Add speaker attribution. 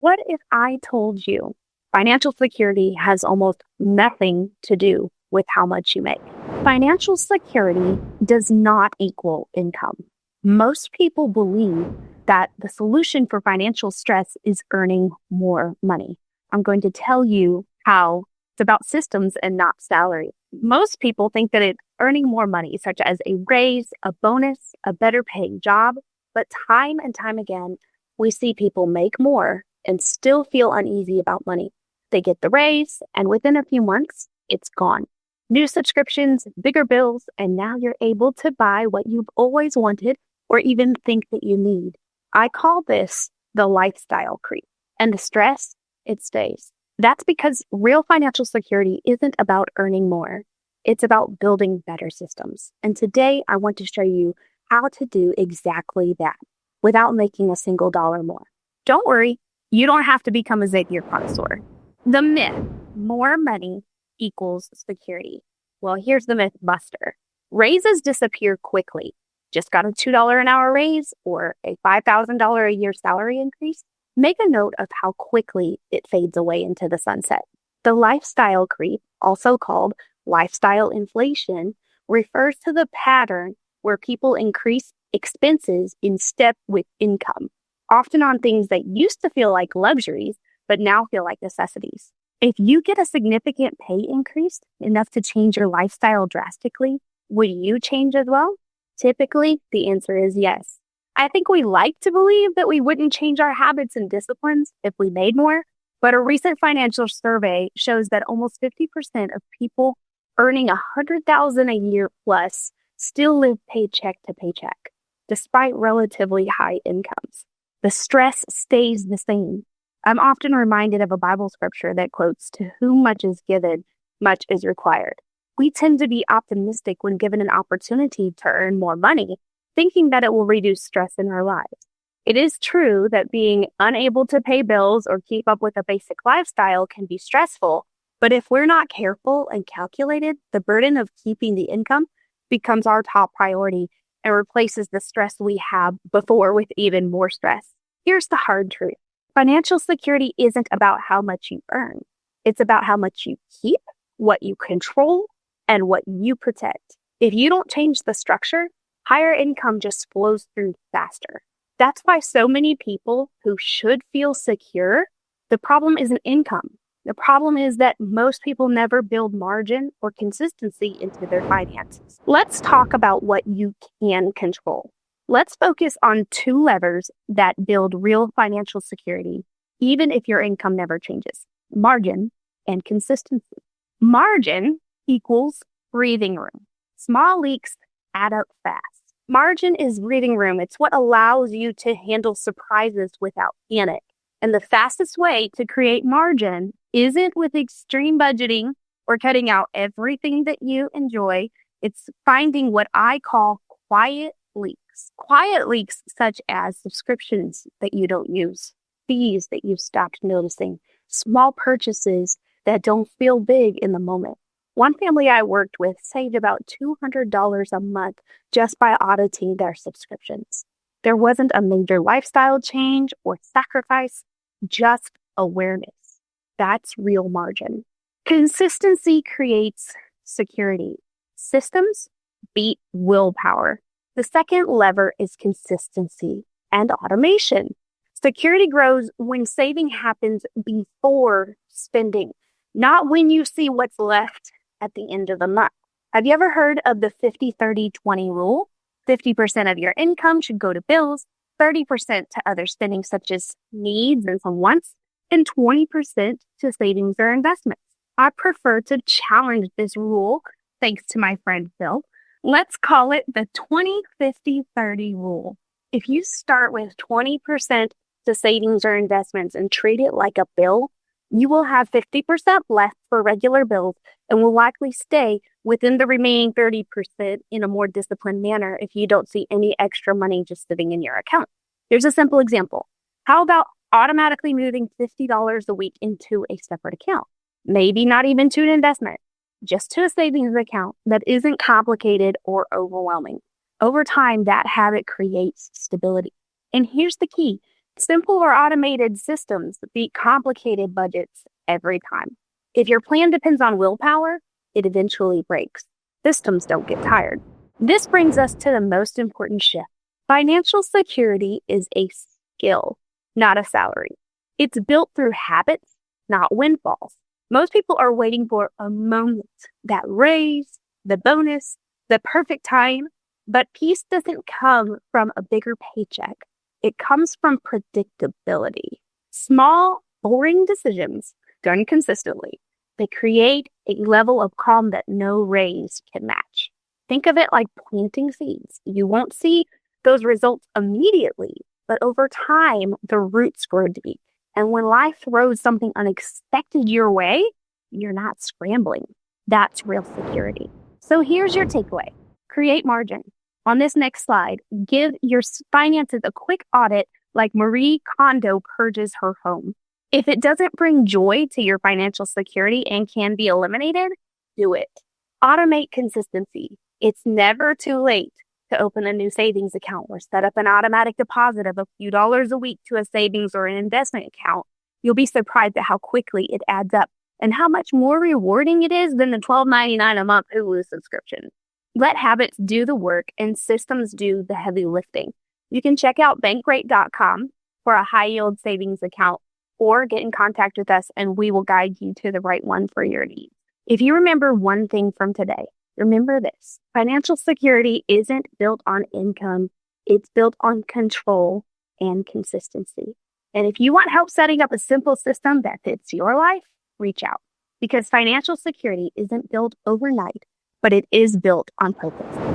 Speaker 1: What if I told you financial security has almost nothing to do with how much you make? Financial security does not equal income. Most people believe that the solution for financial stress is earning more money. I'm going to tell you how it's about systems and not salary. Most people think that it's earning more money, such as a raise, a bonus, a better paying job. But time and time again, we see people make more and still feel uneasy about money. They get the raise, and within a few months, it's gone. New subscriptions, bigger bills, and now you're able to buy what you've always wanted or even think that you need. I call this the lifestyle creep. And the stress, it stays. That's because real financial security isn't about earning more. It's about building better systems. And today, I want to show you how to do exactly that without making a single dollar more. Don't worry, you don't have to become a Zapier connoisseur. The myth, more money equals security. Well, here's the myth buster. Raises disappear quickly. Just got a $2 an hour raise or a $5,000 a year salary increase? Make a note of how quickly it fades away into the sunset. The lifestyle creep, also called lifestyle inflation, refers to the pattern where people increase expenses in step with income, often on things that used to feel like luxuries, but now feel like necessities. If you get a significant pay increase, enough to change your lifestyle drastically, would you change as well? Typically, the answer is yes. I think we like to believe that we wouldn't change our habits and disciplines if we made more, but a recent financial survey shows that almost 50% of people earning $100,000 a year plus still live paycheck to paycheck, despite relatively high incomes. The stress stays the same. I'm often reminded of a Bible scripture that quotes, "To whom much is given, much is required." We tend to be optimistic when given an opportunity to earn more money, thinking that it will reduce stress in our lives. It is true that being unable to pay bills or keep up with a basic lifestyle can be stressful, but if we're not careful and calculated, the burden of keeping the income becomes our top priority and replaces the stress we had before with even more stress. Here's the hard truth. Financial security isn't about how much you earn. It's about how much you keep, what you control, and what you protect. If you don't change the structure, higher income just flows through faster. That's why so many people who should feel secure, the problem isn't income. The problem is that most people never build margin or consistency into their finances. Let's talk about what you can control. Let's focus on two levers that build real financial security, even if your income never changes: margin and consistency. Margin equals breathing room. Small leaks add up fast. Margin is breathing room. It's what allows you to handle surprises without panic. And the fastest way to create margin isn't with extreme budgeting or cutting out everything that you enjoy. It's finding what I call quiet leaks. Quiet leaks such as subscriptions that you don't use, fees that you've stopped noticing, small purchases that don't feel big in the moment. One family I worked with saved about $200 a month just by auditing their subscriptions. There wasn't a major lifestyle change or sacrifice, just awareness. That's real margin. Consistency creates security. Systems beat willpower. The second lever is consistency and automation. Security grows when saving happens before spending, not when you see what's left at the end of the month. Have you ever heard of the 50-30-20 rule? 50% of your income should go to bills, 30% to other spending such as needs and some wants, and 20% to savings or investments. I prefer to challenge this rule thanks to my friend Phil. Let's call it the 20-50-30 rule. If you start with 20% to savings or investments and treat it like a bill, you will have 50% left for regular bills and will likely stay within the remaining 30% in a more disciplined manner if you don't see any extra money just sitting in your account. Here's a simple example. How about automatically moving $50 a week into a separate account? Maybe not even to an investment, just to a savings account that isn't complicated or overwhelming. Over time, that habit creates stability. And here's the key. Simple or automated systems beat complicated budgets every time. If your plan depends on willpower, it eventually breaks. Systems don't get tired. This brings us to the most important shift. Financial security is a skill, not a salary. It's built through habits, not windfalls. Most people are waiting for a moment, that raise, the bonus, the perfect time. But peace doesn't come from a bigger paycheck. It comes from predictability. Small, boring decisions done consistently. They create a level of calm that no raise can match. Think of it like planting seeds. You won't see those results immediately, but over time, the roots grow deep. And when life throws something unexpected your way, you're not scrambling. That's real security. So here's your takeaway. Create margin. On this next slide, give your finances a quick audit like Marie Kondo purges her home. If it doesn't bring joy to your financial security and can be eliminated, do it. Automate consistency. It's never too late to open a new savings account or set up an automatic deposit of a few dollars a week to a savings or an investment account. You'll be surprised at how quickly it adds up and how much more rewarding it is than the $12.99 a month Hulu subscription. Let habits do the work and systems do the heavy lifting. You can check out bankrate.com for a high-yield savings account or get in contact with us and we will guide you to the right one for your needs. If you remember one thing from today, remember this. Financial security isn't built on income. It's built on control and consistency. And if you want help setting up a simple system that fits your life, reach out. Because financial security isn't built overnight, but it is built on purpose.